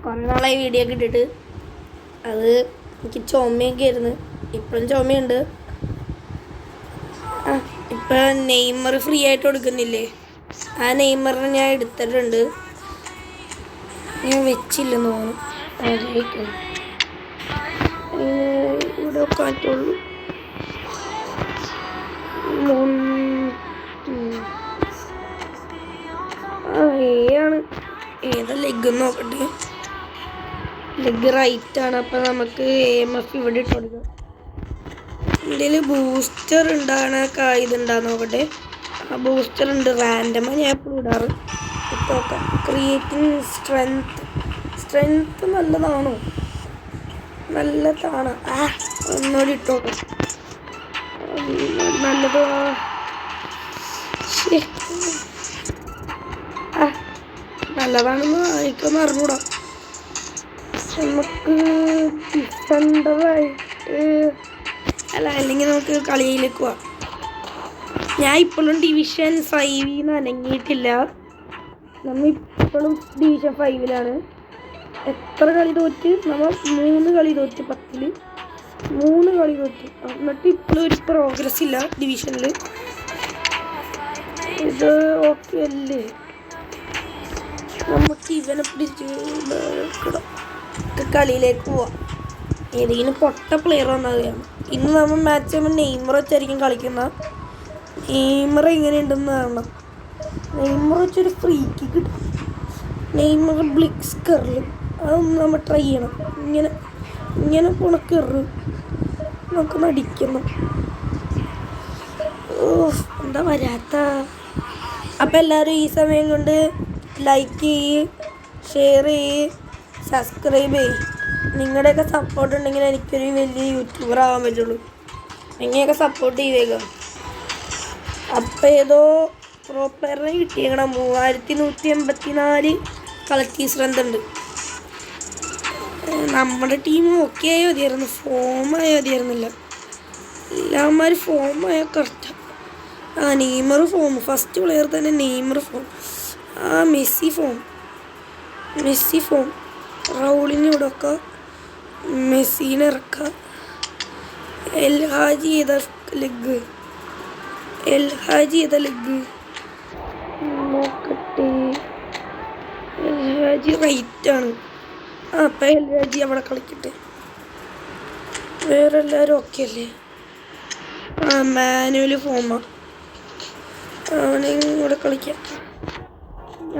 കുറേ നാളായി വീഡിയോ ഒക്കെ ഇട്ടിട്ട്. അത് എനിക്ക് ചുമയൊക്കെ ആയിരുന്നു. ഇപ്പോഴും ചുമയുണ്ട്. ഇപ്പം നെയ്മർ ഫ്രീ ആയിട്ട് കൊടുക്കുന്നില്ലേ, ആ നെയ്മറിനെ ഞാൻ എടുത്തിട്ടുണ്ട്. ഞാൻ വെച്ചില്ലെന്ന് തോന്നുന്നു. ഇവിടെ കാറ്റുള്ളൂ. ആണ് ഏതാ ലെഗ് നോക്കട്ടെ. ലെഗ് റൈറ്റാണ്. അപ്പം നമുക്ക് AMF ഇവിടെ ഇട്ട് കൊടുക്കാം. ഇതിൽ ബൂസ്റ്റർ ഉണ്ടാകണ ഇതുണ്ടാകുന്ന നോക്കട്ടെ. ആ ബൂസ്റ്റർ ഉണ്ട്. റാൻഡമാണ് ഞാൻ എപ്പോഴും ഇടാറ്. ഇട്ടോക്കാം. ക്രിയേറ്റിംഗ് സ്ട്രെങ്ത് നല്ലതാണോ? നല്ലതാണ്. ഒന്നുകൂടി ഇട്ടോക്കാം. നല്ലത്. നല്ലതാണെന്ന് എനിക്കൊന്ന് അറിഞ്ഞൂടാ. നമുക്ക് ഡിഫൻഡറായിട്ട് അല്ലെങ്കിൽ നമുക്ക് കളിയിലേക്ക് പോവാം. ഞാൻ ഇപ്പോഴും ഡിവിഷൻ 5 അനങ്ങിയിട്ടില്ല. നമ്മൾ ഇപ്പോഴും ഡിവിഷൻ 5 എത്ര കളി തോറ്റ്? നമ്മൾ 3 കളി തോറ്റ്. 10 3 കളി തോറ്റ്. എന്നിട്ട് ഇപ്പോഴും ഒരു പ്രോഗ്രസ് ഇല്ല ഡിവിഷനിൽ. ഇത് ഓക്കെ അല്ലേ? നമുക്ക് ഇവനെ പിടിച്ച് കളിയിലേക്ക് പോവാം. ഏതെങ്കിലും പൊട്ട പ്ലെയർ വന്നതാണ്. ഇന്ന് നമ്മൾ മാച്ച് ചെയ്യുമ്പോൾ നെയ്മർ വെച്ചായിരിക്കും കളിക്കുന്ന. നെയ്മർ എങ്ങനെയുണ്ടെന്ന് കാണണം. നെയ്മർ വെച്ചൊരു ഫ്രീ കിക്ക് കിട്ടും. നെയ്മർ ബ്ലിക്സ് കെറല് അതൊന്ന് നമ്മൾ ട്രൈ ചെയ്യണം. ഇങ്ങനെ പോണ കെറ് നമുക്ക് നടിക്കണം. എന്താ വരാത്ത? അപ്പം എല്ലാവരും ഈ സമയം കൊണ്ട് ലൈക്ക് ചെയ്യ്, ഷെയർ ചെയ്യ്, സബ്സ്ക്രൈബ് ചെയ്യ്. നിങ്ങളുടെയൊക്കെ സപ്പോർട്ട് ഉണ്ടെങ്കിൽ എനിക്കൊരു വലിയ യൂട്യൂബർ ആവാൻ പറ്റുള്ളൂ. നിങ്ങളെയൊക്കെ സപ്പോർട്ട് ചെയ്യുക. അപ്പം ഏതോ പ്രോ പ്ലെയറിനെ കിട്ടിയേക്കണം. 3184 കളക്റ്റീവ് സ്ട്രെങ്ത് ഉണ്ട്. നമ്മുടെ ടീം ഓക്കെ ആയോ മതിയായിരുന്നു. ഫോമായോ മതിയായിരുന്നില്ല. എല്ലാവന്മാർ ഫോമായോ correct. Neymar form. First player തന്നെ നെയ്മർ ഫോം. Messi form. റൗളിനെ ഇവിടെ വെക്കുക. മെസ്സിനെ ഇറക്കുക. എൽ ഹാജി ചെയ്ത ലെഗ് നോക്കട്ടെ. എൽ ഹാജി റൈറ്റാണ്. അപ്പം എൽ ഹാജി അവിടെ കളിക്കട്ടെ. വേറെ എല്ലാവരും ഓക്കെ അല്ലേ? മാനുവൽ ഫോമാ. അവനെ ഇവിടെ കളിക്കാം.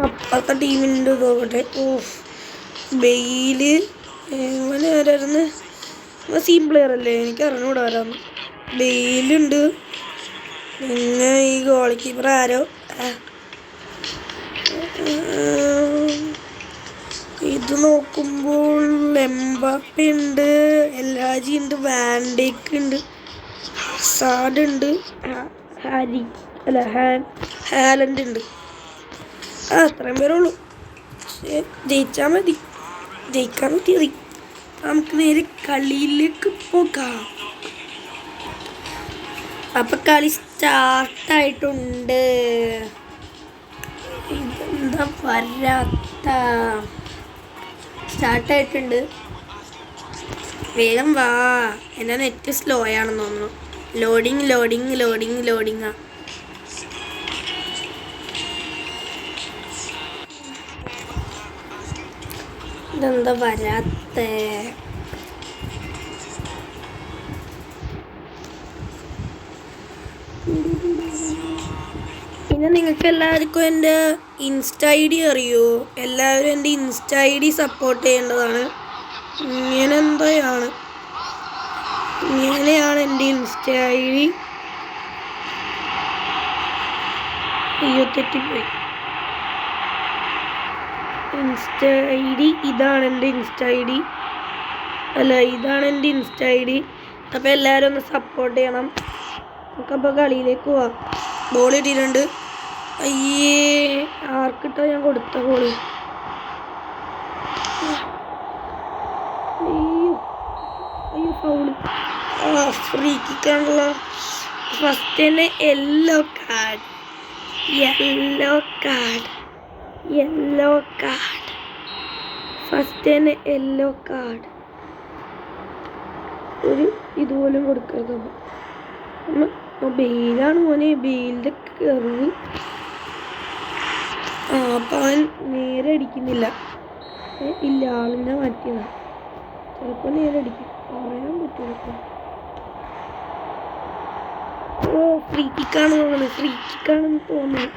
അപ്പുറത്തെ ടീമിൻ്റെ നോക്കട്ടെ. ബെയില് ഇവന് ആരായിരുന്നു? സീം പ്ലെയർ അല്ലേ? എനിക്ക് അറിഞ്ഞൂടെ ആരാന്ന്. ബെയിലുണ്ട്. പിന്നെ ഈ ഗോൾ കീപ്പർ ആരോ. ഇത് നോക്കുമ്പോൾ എംബാപ്പെ ഉണ്ട്, എൽ ഹാജി ഉണ്ട്, വാൻഡേക്ക് ഉണ്ട്, ഹസാർഡ് ഉണ്ട്, ഹാലൻഡ് ഉണ്ട്. അത്രയും പേരുള്ളൂ. ജയിച്ചാൽ മതി. ജയിക്കാൻ പറ്റിയത്. നമുക്ക് നേരെ കളിയിലേക്ക് പോകാം. അപ്പം കളി സ്റ്റാർട്ടായിട്ടുണ്ട്. ഇതെന്താ വരാത്ത? സ്റ്റാർട്ടായിട്ടുണ്ട്. വേഗം വാ. എൻ്റെ നെറ്റ് സ്ലോ ആണെന്ന് തോന്നുന്നു. ലോഡിങ്. ഇതെന്താ വരാത്ത? പിന്നെ നിങ്ങൾക്ക് എല്ലാവർക്കും എൻ്റെ ഇൻസ്റ്റ ID അറിയോ? എല്ലാവരും എൻ്റെ ഇൻസ്റ്റ ID സപ്പോർട്ട് ചെയ്യേണ്ടതാണ്. ഇങ്ങനെയാണ് എൻ്റെ ഇൻസ്റ്റ ID. അയ്യോ തെറ്റിപ്പോയി. ഇൻസ്റ്റ ID ഇതാണ് എൻ്റെ ഇൻസ്റ്റ ID. ഇതാണ് എൻ്റെ ഇൻസ്റ്റ ID. അപ്പോൾ എല്ലാവരും ഒന്ന് സപ്പോർട്ട് ചെയ്യണം. നമുക്കപ്പോൾ കളിയിലേക്ക് പോവാം. ബോൾ ഇട്ടിട്ടുണ്ട്. അയ്യേ, ആർക്കിട്ടാ ഞാൻ കൊടുത്ത ബോള്? അയ്യോ ഫൗള്. ഫ്രീ കിക്കാണല്ലോ. ഫസ്റ്റ് തന്നെ യെല്ലോ കാർഡ്. ഫസ്റ്റ് തന്നെ യെല്ലോ കാർഡ്. ഒരു ഇതുപോലും കൊടുക്കരുത്. ബെയിലാണ് മോനെ, ബെയിലിൻ്റെ കെറിവ്. അപ്പം അവൻ നേരെ അടിക്കുന്നില്ല. ഇല്ല, ആളിനെ മാറ്റിയതാണ്. ചിലപ്പോൾ നേരെ അടിക്കും, പറയാൻ പറ്റില്ല. ഓ, ഫ്രീ കിക്കാണ് തോന്നുന്നത്, ഫ്രീ കിക്കാണെന്ന് തോന്നുന്നു.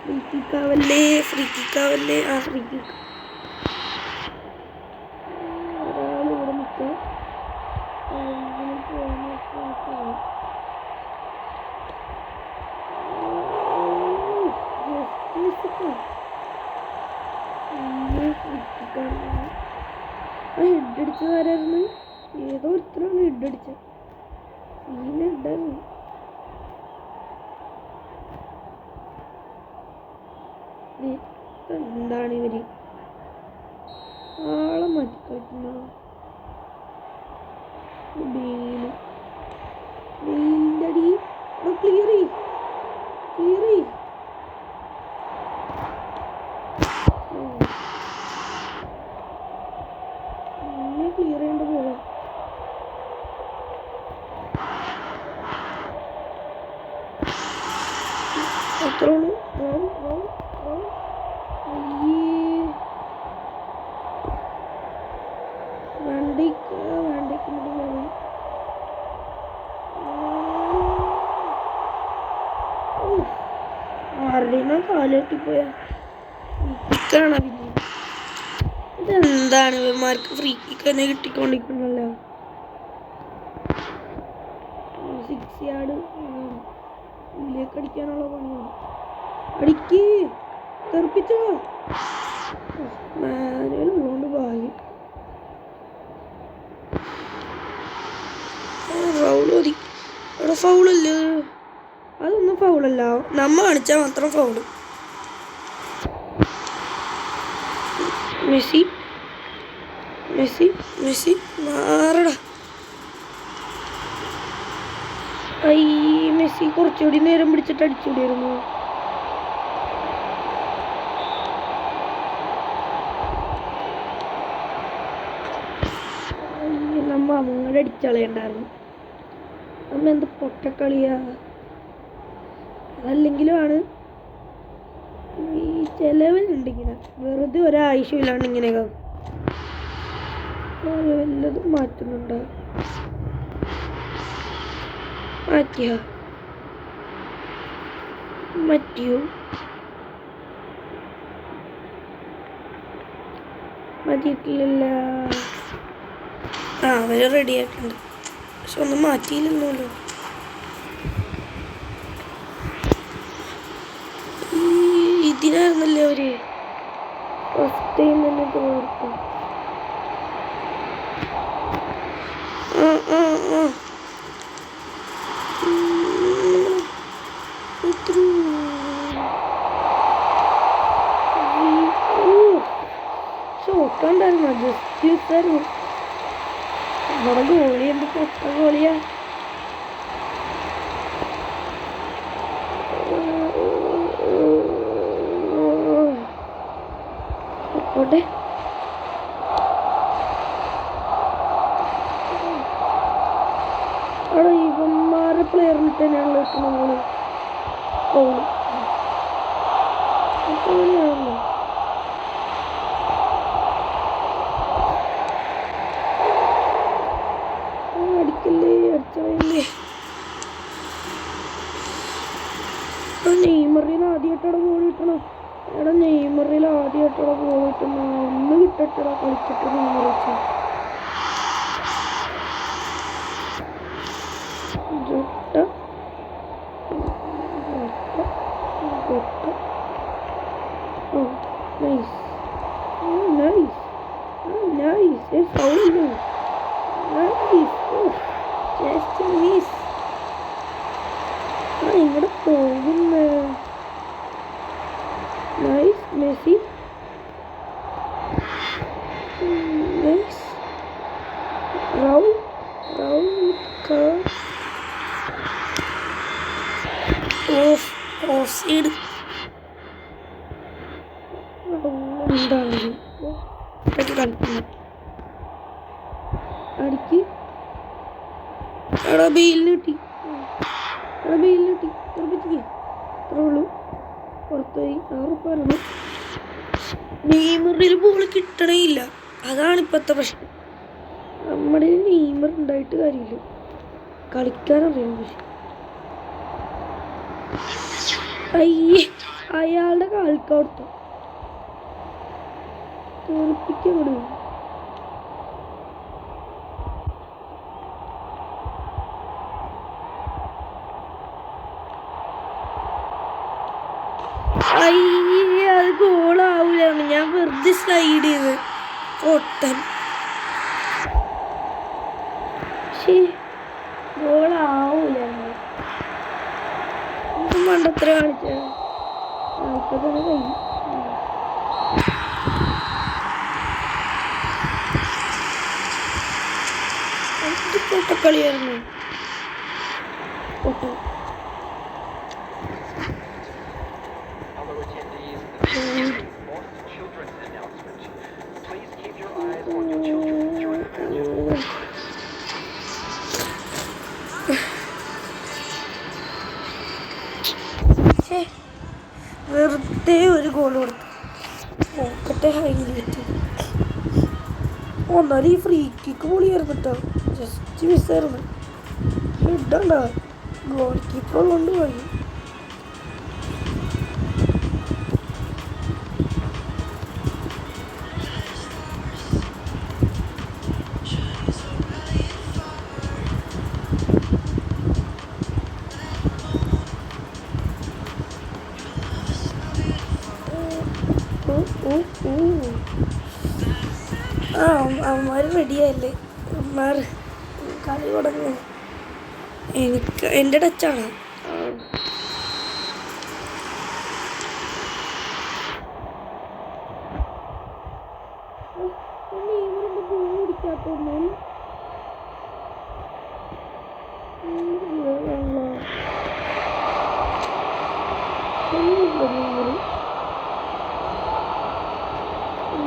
ഫ്രീ കിക്കാവല്ലേ, ഫ്രീ കിക്കാവല്ലേ. ആ, ഫ്രീ കിക്ക്. ഒരാളിവിടെ നിൽക്കാം. ഹെഡടിച്ചതാരായിരുന്നു? ഏതോ ഒരുത്തരാണ് ഹെഡടിച്ചത്. ഹെഡായിരുന്നു. എന്താണ് ഇവര് ആളെ മാറ്റി കളിക്കുന്ന? ബെയിലടി ക്ലിയർ ചെയ്. ക്ലിയർ ചെയ്യേണ്ട പോവാ. അത്രയാണ്. ആരുടെയും കാലോട്ടിപ്പോയാ കിക്കാണ്. പിന്നെ ഇതെന്താണ് ഇവന്മാർക്ക് ഫ്രീ കിക്ക് തന്നെ കിട്ടിക്കൊണ്ടിരിക്കണല്ലോ. 6 യാർഡ് ഉള്ളിലേക്ക് അടിക്കാനുള്ള പണിയാണ്. അടിക്ക്, തെറിപ്പിച്ചോ. മാനുവൽ ഉള്ളതുകൊണ്ട് ഭാഗ്യം. ഫൗള് മതി. അവിടെ ഫൗളല്ലേ? അതൊന്നും ഫൗളല്ല, നമ്മ കാണിച്ചാൽ മാത്രം ഫൗള്. മെസ്സി മാറടാ. മെസ്സി കുറച്ചുകൂടി നേരം പിടിച്ചിട്ട് അടിച്ചുകൂടിയായിരുന്നു. നമ്മ അങ്ങോട്ട് അടിച്ചളയണ്ടായിരുന്നു. നമ്മ എന്ത് പൊട്ടക്കളിയാ. അതല്ലെങ്കിലുമാണ് ഈ ചെലവിലുണ്ട് ഇങ്ങനെ, വെറുതെ ഒരാവശ്യമില്ലാണ്ട് ഇങ്ങനെയൊക്കെ വല്ലതും മാറ്റുന്നുണ്ടോ? മാറ്റിയോ? മാറ്റിയിട്ടില്ലല്ല. അവര് റെഡി ആയിട്ടുണ്ട്, പക്ഷെ ഒന്നും മാറ്റിയില്ലല്ലോ. ഇതിനായിരുന്നല്ലേ അവര് ഫസ്റ്റ് ടൈം തന്നെ തോർക്കും. ഷോട്ടുണ്ടായിരുന്നു, ജസ്റ്റ് യൂസായിരുന്നു. നമ്മുടെ ഗോളി എന്ത് പൊട്ട ഗോളിയാ. ഓട്ടെ, അവിടെ ഇവന്മാരുടെ പ്ലെയറിൽ തന്നെയാണ് വെക്കുന്നത്. അങ്ങനെയാണല്ലോ. അടിക്കല്ലേ, അടിച്ചല്ലേ. നെയ്മറിൽ ആദ്യമായിട്ടവിടെ ഗോൾ കിട്ടണം. എടാ നെയ്മറിൽ ആദ്യമായിട്ടവിടെ ഗോൾ കിട്ടുന്ന ഒന്ന് കിട്ടട്ടടാ, കളിച്ചിട്ട് നെയ്മർ വെച്ച്. ഇങ്ങടെ പോകുന്ന nice Messi. Nice of side. എന്താണ് കളിക്കുന്നു. അടിക്ക്. എടാ ബെയിലിന് കിട്ടി. എടാ ബെയിലിന് കിട്ടി. തെറിപ്പിച്ചിക്കേ. അത്രേ ഉള്ളൂ. പുറത്തുപോയി. ഉറപ്പായിരുന്നു. നെയ്മറിൽ ബോൾ കിട്ടണേയില്ല. അതാണ് ഇപ്പോഴത്തെ പ്രശ്നം. നമ്മുടെ നെയ്മർ ഉണ്ടായിട്ട് കാര്യമില്ല. കളിക്കാനറിയാം. പക്ഷെ അയ്യേ, അയാളുടെ കാൽക്കവിടുത്ത തെറിപ്പിക്കോട്. അയ്യേ, അത് ഗോളാവൂലാണ്. ഞാൻ വെറുതെ സ്ലൈഡ് ചെയ്ത് ഒട്ടൻ. പക്ഷേ ഗോളാവൂലാണ്. ഇത് മണ്ടത്ര കാണിച്ചത്. ഇപ്പൊ തന്നെ കഴിഞ്ഞു. പൊട്ടക്കളിയായിരുന്നു. പൊട്ട വെറുതെ ഒരു ഗോൾ കൊടുത്തു. നോക്കട്ടെ ഹൈലൈറ്റ്. ഒന്നാലും ഈ ഫ്രീ കിക്ക് പൊളിയായിരുന്നു കേട്ടോ. ജസ്റ്റ് മിസ്സായിരുന്നു. ഹെഡണ്ട ഗോൾ കീപ്പർ ഉള്ളതുകൊണ്ട് പോയി. അവന്മാർ റെഡിയായല്ലേ. അവന്മാർ കളി തുടങ്ങി. എനിക്ക് എൻ്റെ ടച്ചാണ്. പിടിക്കാത്തൊന്നും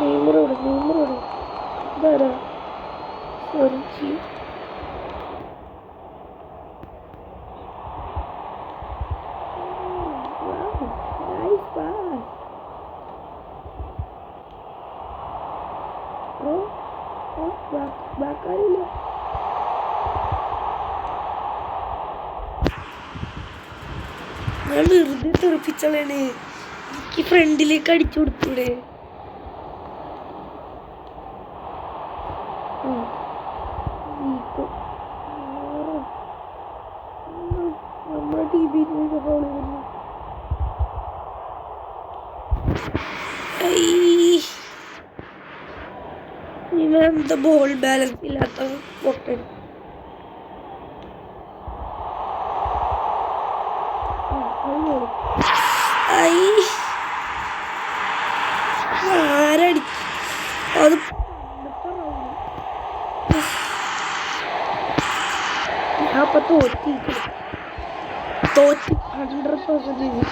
നെയ്മറോട് ഇതാരാ? സോറി. ബാക്കാരില്ല. ഞാൻ വെറുതെ തെറിപ്പിച്ചോളാണ്. എനിക്ക് ഫ്രണ്ടിലേക്ക് അടിച്ചു കൊടുത്തൂടെ? നമ്മുടെ ടി വിയിലേക്ക് ഫോളോ ചെയ്യുന്നു. ഇവനെന്താ ബോൾ ബാലൻസ് ഇല്ലാത്ത പൊട്ടൻ. ആരടി അത് ഞാൻ അപ്പൊ തോറ്റ് 100%.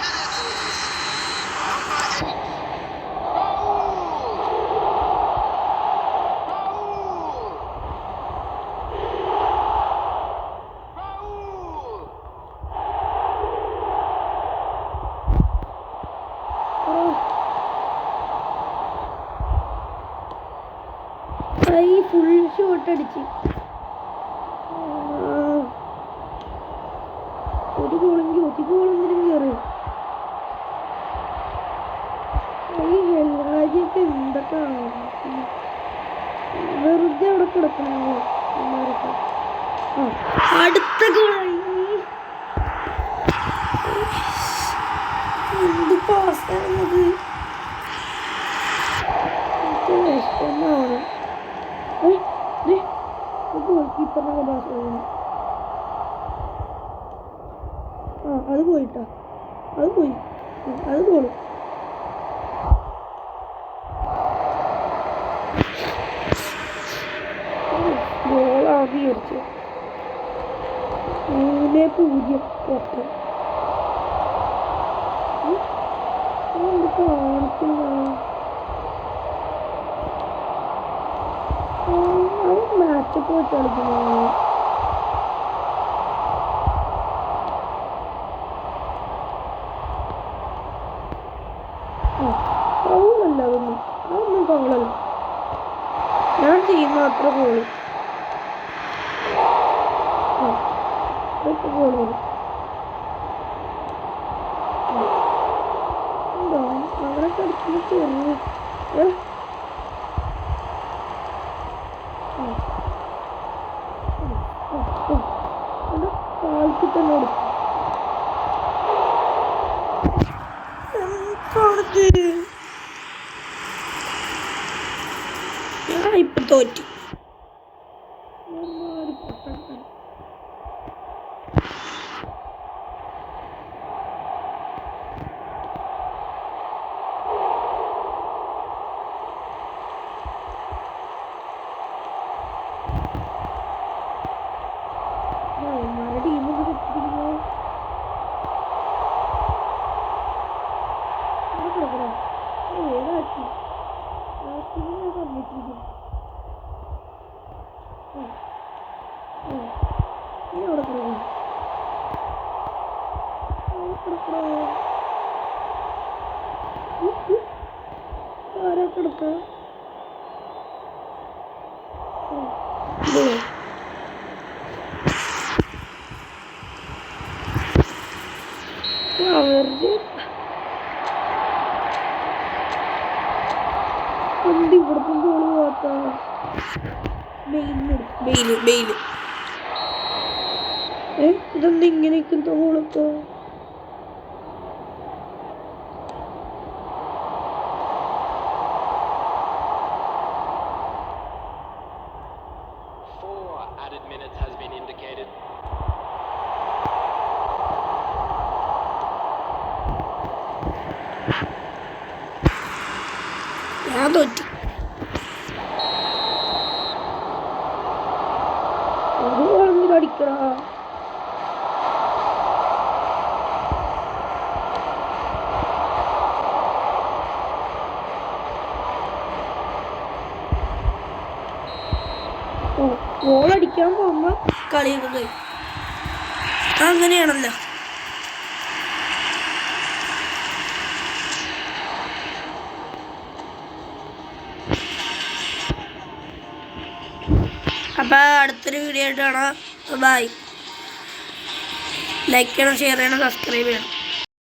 ഫുൾ ഷോട്ട് അടിച്ച് ഒരു ഗോളെങ്കിലും കയറി. എല്ലാജൊക്കെ എന്തൊക്കെ വെറുതെ അവിടെ കിടക്കണോ. അടുത്ത ഗോളായി. എന്ത് പാസ്സാണത്. വിഷമാണ്. ഗോൾ കീപ്പറിനൊക്കെ പാസ് ചെയ്യുന്നു. അത് പോയിട്ടാ. അത് പോയി. അത് ഗോള്. ഗോളാണ് വിചാരിച്ചു. 3-0 പൊട്ടൻ. കാണിക്കുന്ന അച്ചപ്പ് വെച്ച് കളിക്കുന്നു. ഫൗളല്ല അതൊന്നും ഫൗളല്ല. ഞാൻ ചെയ്യുന്ന അത്ര ഗോള് ഗോൾ വരും. എന്താ അങ്ങനെ കളിക്കുന്ന ചെറിയ കാൽക്ക് തന്നെ കൊടുക്കും. ഞാൻ ഇപ്പൊ തോറ്റു. ടീമൊക്കെ തെറ്റിരിക്കുന്നു. ഏതാക്കി പറഞ്ഞിട്ടിരിക്കുന്നു. നീ അവിടെ കിടക്കണം. ആരാ കിടക്ക? അവരുടെ വണ്ടി ഇവിടുത്തെ ഗോള് പോകാത്ത ബെയില് ഇതെന്താ ഇങ്ങനെ നിൽക്കുന്ന ഗോളൊക്കെ? ഞാൻ തോറ്റു. ഒരു ഗോളെങ്കിലും അടിക്കടാ. ഗോളടിക്കാൻ പോകുമ്പോ കളിയൊക്കെ കഴിയും. അങ്ങനെയാണല്ലോ. അപ്പോൾ അടുത്തൊരു വീഡിയോ ആയിട്ട് കാണാം. ബൈ. ലൈക്ക് ചെയ്യണം, ഷെയർ ചെയ്യണം, സബ്സ്ക്രൈബ് ചെയ്യണം.